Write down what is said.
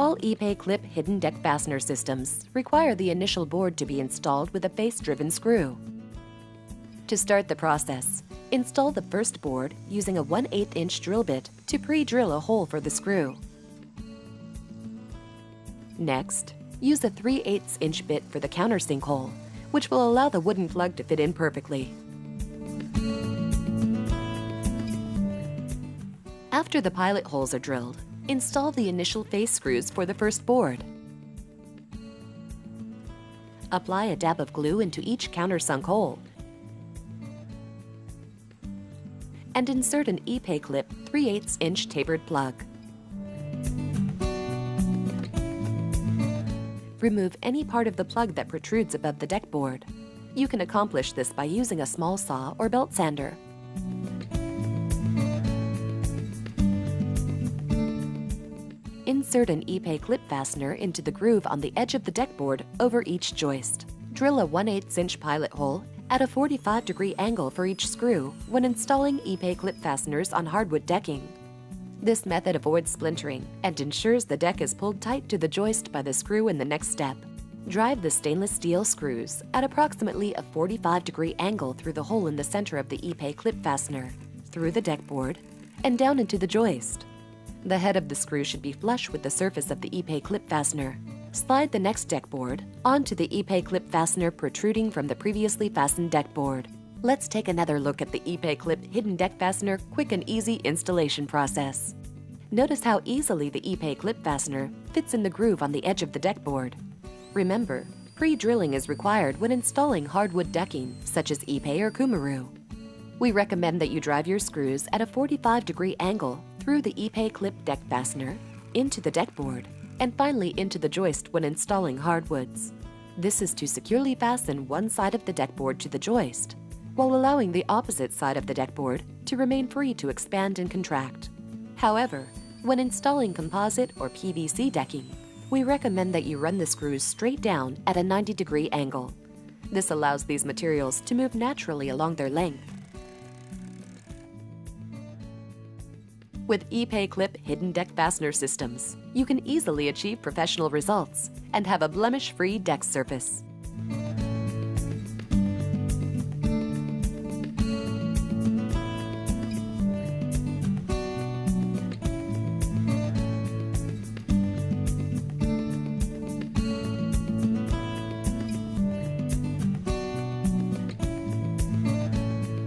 All ePay clip hidden deck fastener systems require the initial board to be installed with a face-driven screw. To start the process, install the first board using a 1/8-inch drill bit to pre-drill a hole for the screw. Next, use a 3/8-inch bit for the countersink hole, which will allow the wooden plug to fit in perfectly. After the pilot holes are drilled, install the initial face screws for the first board. Apply a dab of glue into each countersunk hole and insert an ePay clip 3/8-inch tapered plug. Remove any part of the plug that protrudes above the deck board. You can accomplish this by using a small saw or belt sander. Insert an ePay clip fastener into the groove on the edge of the deck board over each joist. Drill a 1/8-inch pilot hole at a 45-degree angle for each screw when installing ePay clip fasteners on hardwood decking. This method avoids splintering and ensures the deck is pulled tight to the joist by the screw in the next step. Drive the stainless steel screws at approximately a 45-degree angle through the hole in the center of the ePay clip fastener, through the deck board, and down into the joist. The head of the screw should be flush with the surface of the ePay clip fastener. Slide the next deck board onto the ePay clip fastener protruding from the previously fastened deck board. Let's take another look at the ePay clip hidden deck fastener quick and easy installation process. Notice how easily the ePay clip fastener fits in the groove on the edge of the deck board. Remember, pre-drilling is required when installing hardwood decking such as ePay or Kumaru. We recommend that you drive your screws at a 45-degree angle through the ePay clip deck fastener, into the deck board, and finally into the joist when installing hardwoods. This is to securely fasten one side of the deck board to the joist, while allowing the opposite side of the deck board to remain free to expand and contract. However, when installing composite or PVC decking, we recommend that you run the screws straight down at a 90-degree angle. This allows these materials to move naturally along their length. With ePay clip hidden deck fastener systems, you can easily achieve professional results and have a blemish-free deck surface.